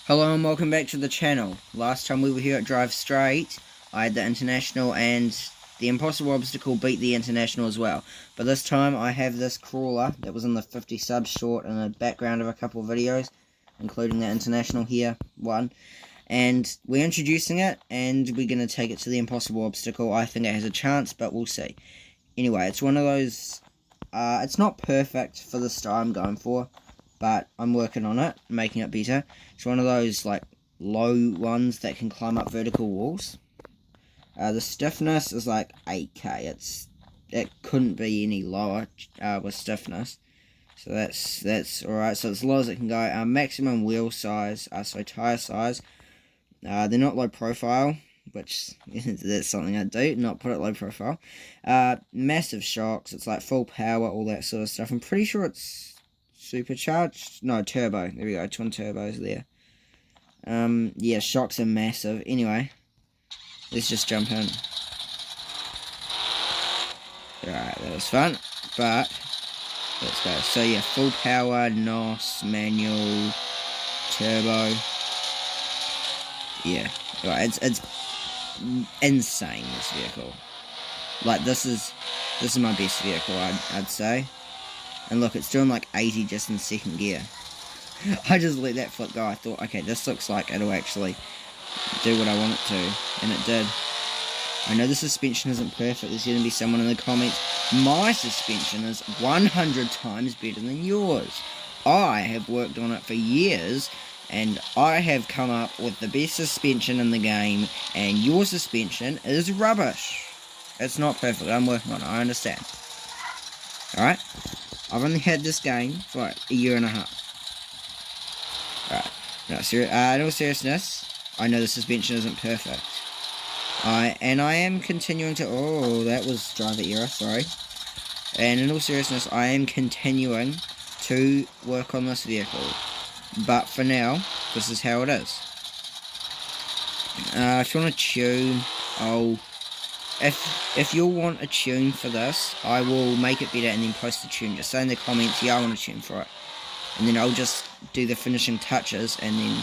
Hello and welcome back to the channel. Last time we were here at Drive Straight, I had the International and the Impossible Obstacle beat the International as well. But this time I have this crawler that was in the 50 subs short in the background of a couple of videos, including the International here, one. And we're introducing it and we're going to take it to the Impossible Obstacle. I think it has a chance, but we'll see. Anyway, it's one of those, it's not perfect for the style I'm going for, but I'm working on it, making it better. It's one of those like low ones that can climb up vertical walls. The stiffness is like 8k. It couldn't be any lower with stiffness. So that's alright. So as low as it can go. Maximum wheel size, so tire size. They're not low profile, which that's something I do, not put it low profile. Massive shocks. It's like full power, all that sort of stuff. I'm pretty sure it's supercharged? No, turbo. There we go, twin turbos there. Yeah, shocks are massive. Anyway, let's just jump in. Alright, that was fun, but let's go. So yeah, full power, NOS, manual, turbo. Yeah, right, it's insane, this vehicle. Like, this is my best vehicle, I'd say. And look, it's doing like 80 just in second gear. I just let that flip go. I thought, okay, this looks like it'll actually do what I want it to. And it did. I know the suspension isn't perfect. There's going to be someone in the comments. My suspension is 100 times better than yours. I have worked on it for years. And I have come up with the best suspension in the game. And your suspension is rubbish. It's not perfect. I'm working on it. I understand. Alright? I've only had this game for like a year and a half. Alright, in all seriousness, I know the suspension isn't perfect. And I am continuing to, oh, that was driver error, sorry. And in all seriousness, I am continuing to work on this vehicle. But for now, this is how it is. If you want to tune, if you'll want a tune for this, I will make it better and then post the tune. Just say in the comments, yeah, I want a tune for it. And then I'll just do the finishing touches and then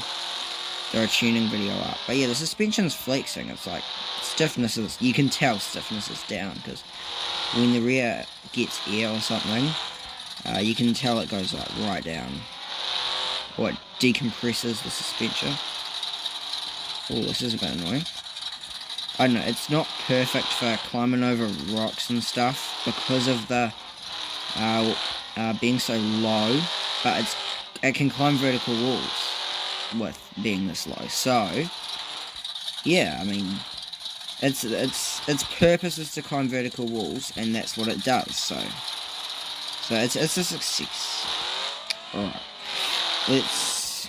throw a tuning video up. But yeah, the suspension's flexing. It's like, stiffness is, you can tell stiffness is down, because when the rear gets air or something, you can tell it goes like right down. Or it decompresses the suspension. Oh, this is a bit annoying. I don't know, it's not perfect for climbing over rocks and stuff because of the being so low, but it can climb vertical walls with being this low. So yeah, I mean, its purpose is to climb vertical walls, and that's what it does. So it's a success. Alright, let's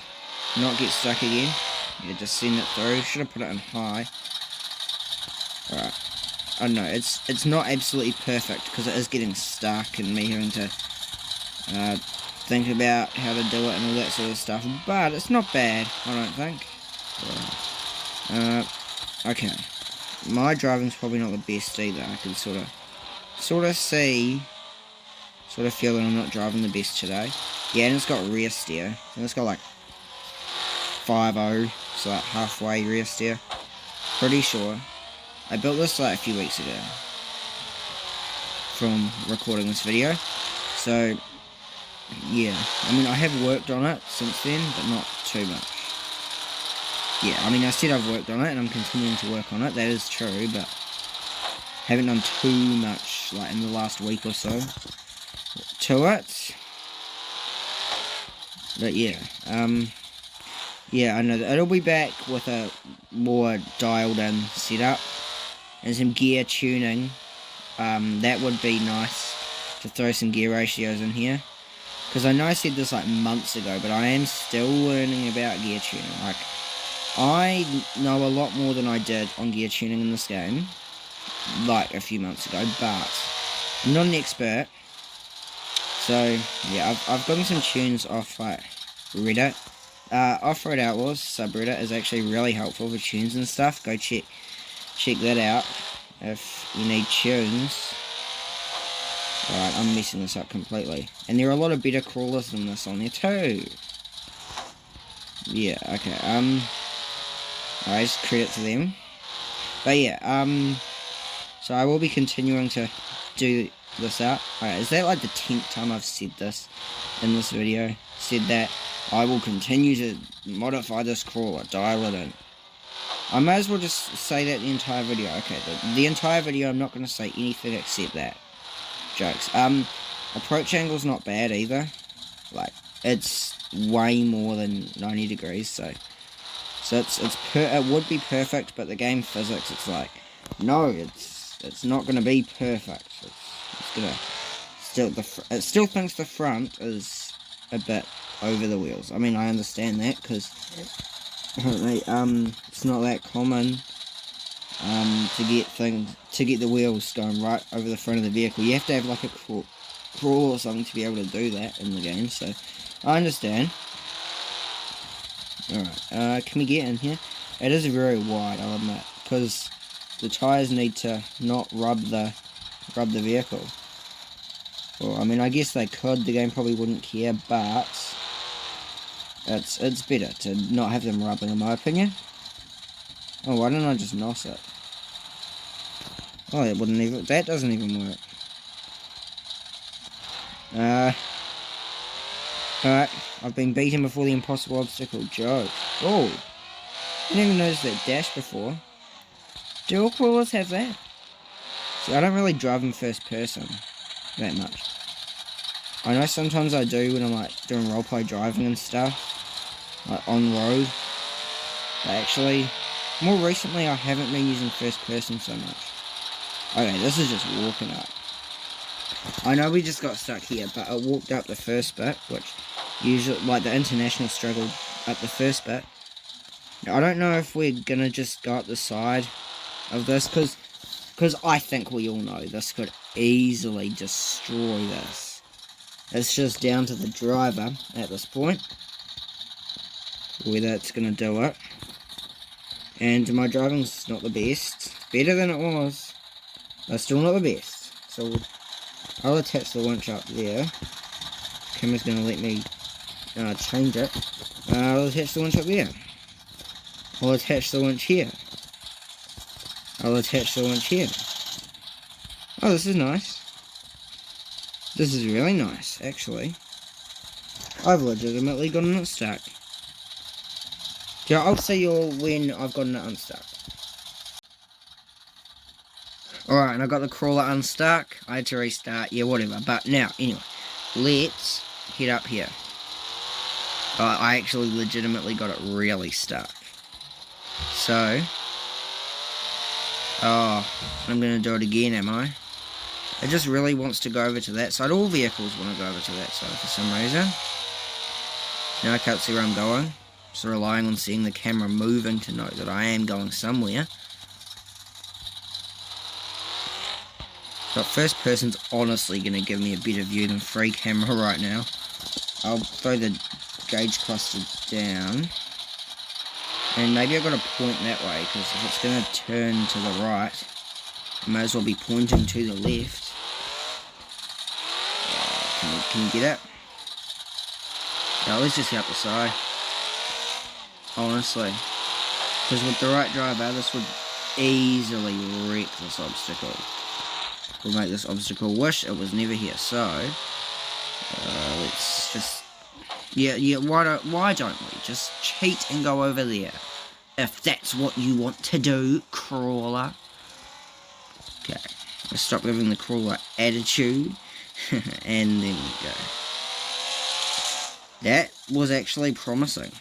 not get stuck again. Yeah, just send it through. Should have put it in high. Alright, I don't know, it's not absolutely perfect because it is getting stuck and me having to think about how to do it and all that sort of stuff, but it's not bad, I don't think. Okay, my driving's probably not the best either. I can sort of see, sort of feel that I'm not driving the best today. Yeah, and it's got rear steer, and it's got like 5.0, so like halfway rear steer, pretty sure. I built this like a few weeks ago from recording this video, so yeah, I mean, I have worked on it since then, but not too much. Yeah, I mean, I said I've worked on it and I'm continuing to work on it, that is true, but haven't done too much like in the last week or so to it. But yeah, yeah, I know that it'll be back with a more dialed in setup and some gear tuning. That would be nice to throw some gear ratios in here, because I know I said this like months ago, but I am still learning about gear tuning. Like, I know a lot more than I did on gear tuning in this game like a few months ago, but I'm not an expert. So yeah, I've gotten some tunes off like Reddit. Offroad Outlaws subreddit is actually really helpful for tunes and stuff. Go check that out if you need tunes. Alright, I'm messing this up completely. And there are a lot of better crawlers than this on there too. yeah, okay, alright, credit to them. But yeah, so I will be continuing to do this out. Alright, is that like the 10th time I've said this in this video? Said that I will continue to modify this crawler, dial it in. I may as well just say that the entire video. Okay, the entire video I'm not going to say anything except that. Jokes. Approach angle's not bad either. Like, it's way more than 90 degrees, so it would be perfect, but the game physics, it's like, no, it's not going to be perfect. It's gonna it still thinks the front is a bit over the wheels. I mean, I understand that because it's not that common to get the wheels going right over the front of the vehicle. You have to have like a crawl or something to be able to do that in the game. So I understand. Alright, can we get in here? It is very wide, I'll admit, because the tyres need to not rub the vehicle. Well, I mean, I guess they could, the game probably wouldn't care, but it's better to not have them rubbing, in my opinion. Oh, why don't I just NOS it? Oh, that doesn't even work. Alright, I've been beaten before the impossible obstacle. Joke. Oh, I didn't even notice that dash before. Do all crawlers have that? See, I don't really drive in first person that much. I know sometimes I do when I'm like doing roleplay driving and stuff, like on road. But actually, more recently I haven't been using first person so much. Okay, this is just walking up. I know we just got stuck here, but I walked up the first bit, which usually, like the international struggled up the first bit. Now, I don't know if we're gonna just go up the side of this, because I think we all know this could easily destroy this. It's just down to the driver at this point, whether it's gonna do it. And my driving's not the best. Better than it was, but still not the best. So I'll attach the winch up there. The camera's gonna let me change it. I'll attach the winch up there. I'll attach the winch here. I'll attach the winch here. Oh, this is nice. This is really nice, actually. I've legitimately gotten it stuck. Yeah, I'll see you all when I've gotten it unstuck. Alright, and I got the crawler unstuck. I had to restart, yeah, whatever. But now, anyway, let's head up here. I actually legitimately got it really stuck. So, I'm going to do it again, am I? It just really wants to go over to that side. All vehicles want to go over to that side for some reason. Now I can't see where I'm going. Just relying on seeing the camera moving to know that I am going somewhere. But first person's honestly going to give me a better view than free camera right now. I'll throw the gauge cluster down. And maybe I've got to point that way, because if it's going to turn to the right, I may as well be pointing to the left. Can you get it? No, let's just get up the side. Honestly. Because with the right driver, this would easily wreck this obstacle. We'll make this obstacle wish it was never here. So, let's just... Yeah, why don't we just cheat and go over there? If that's what you want to do, crawler. Okay, let's stop giving the crawler attitude. And then we go. That was actually promising.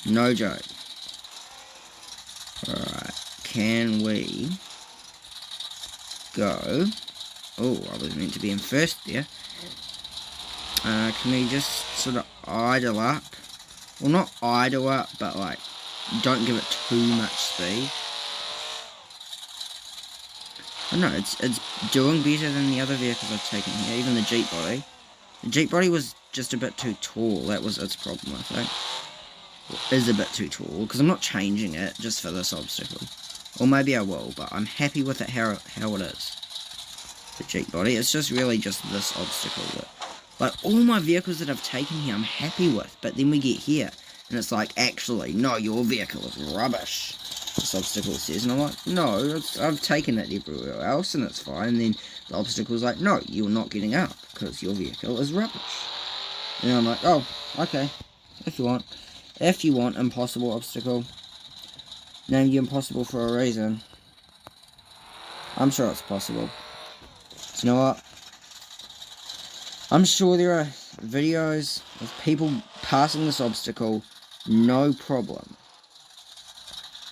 No joke. Alright, can we go? Oh, I was meant to be in first there. Can we just sort of idle up? Well, not idle up, but like, don't give it too much speed. I don't know, it's doing better than the other vehicles I've taken here, even the Jeep body. The Jeep body was just a bit too tall, that was its problem, I think. It is a bit too tall, because I'm not changing it just for this obstacle. Or maybe I will, but I'm happy with it how it is. The Jeep body, it's just really just this obstacle that... Like, all my vehicles that I've taken here, I'm happy with, but then we get here. And it's like, actually, no, your vehicle is rubbish, this obstacle says. And I'm like, no, I've taken it everywhere else and it's fine. And then the obstacle's like, no, you're not getting up because your vehicle is rubbish. And I'm like, oh, okay, if you want. If you want impossible obstacle, name you impossible for a reason. I'm sure it's possible. So you know what? I'm sure there are videos of people passing this obstacle, no problem.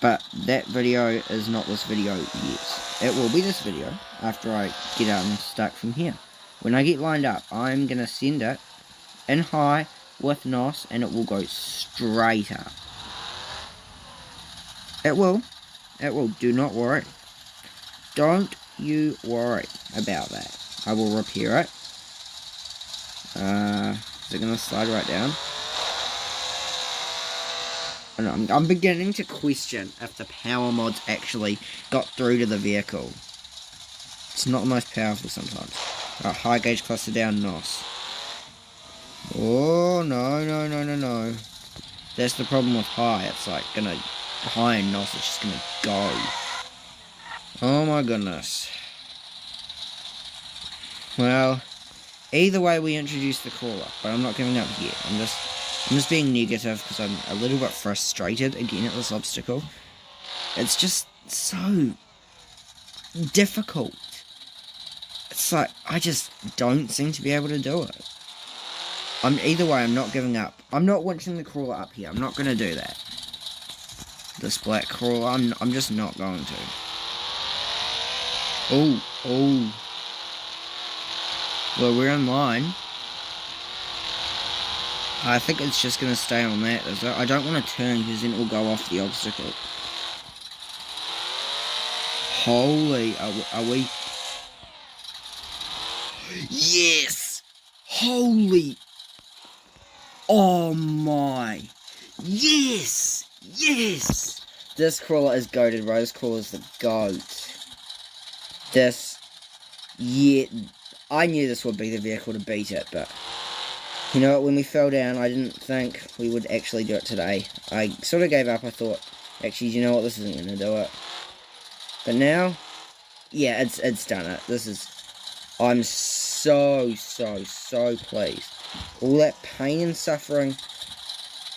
But that video is not this video yet. It will be this video after I get out and start from here. When I get lined up, I'm going to send it in high with NOS and it will go straight up. It will. It will. Do not worry. Don't you worry about that. I will repair it. Is it going to slide right down? I'm beginning to question if the power mods actually got through to the vehicle. It's not the most powerful sometimes. Right, high gauge cluster down, NOS. Oh, no. That's the problem with high. It's like high and NOS, it's just gonna go. Oh my goodness. Well, either way we introduce the crawler, but I'm not giving up yet. I'm just being negative because I'm a little bit frustrated again at this obstacle. It's just so difficult. It's like, I just don't seem to be able to do it. Either way, I'm not giving up. I'm not winching the crawler up here. I'm not going to do that. This black crawler, I'm just not going to. Oh. Well, we're in line. I think it's just going to stay on that. I don't want to turn because then it will go off the obstacle. Holy, are we... Yes! Holy... Oh my... Yes! This crawler is goated, bro. This crawler is the goat. Yeah, I knew this would be the vehicle to beat it, but... You know what, when we fell down, I didn't think we would actually do it today. I sort of gave up. I thought, actually, you know what, this isn't going to do it. But now, yeah, it's done it. I'm so pleased. All that pain and suffering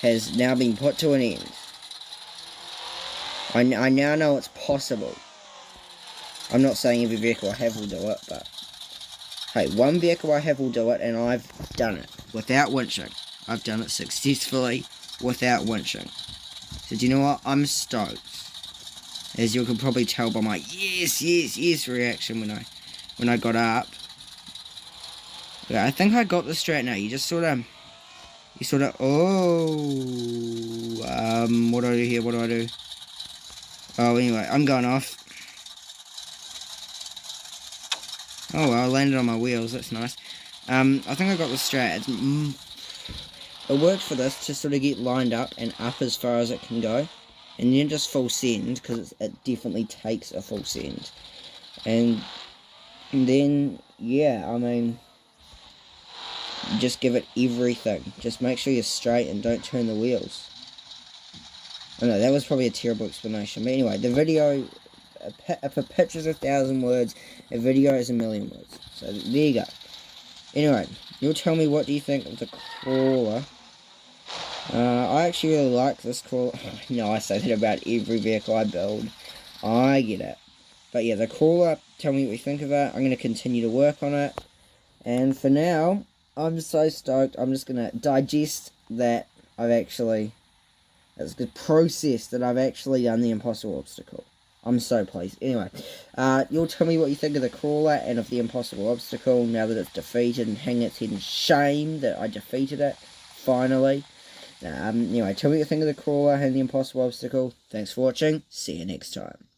has now been put to an end. I now know it's possible. I'm not saying every vehicle I have will do it, but... Hey, one vehicle I have will do it, and I've done it without winching. I've done it successfully without winching. So do you know what? I'm stoked. As you can probably tell by my yes reaction when I got up. Yeah, I think I got this straight now. You sort of, what do I do here? What do I do? Oh, anyway, I'm going off. Oh well, I landed on my wheels, that's nice. I think I got this straight. It worked for this to sort of get lined up and up as far as it can go. And then just full send, because it definitely takes a full send. And then, yeah, I mean, just give it everything. Just make sure you're straight and don't turn the wheels. I know, that was probably a terrible explanation. But anyway, the video... If a picture's 1,000 words, a video is 1,000,000 words. So there you go. Anyway, you'll tell me what do you think of the crawler. I actually really like this crawler. No, I say that about every vehicle I build. I get it. But yeah, the crawler, tell me what you think of it. I'm going to continue to work on it. And for now, I'm so stoked. I'm just going to digest that it's the process that I've actually done the impossible obstacle. I'm so pleased. Anyway, you'll tell me what you think of the crawler and of the impossible obstacle now that it's defeated, and hang its head in shame that I defeated it, finally. Anyway, tell me what you think of the crawler and the impossible obstacle. Thanks for watching. See you next time.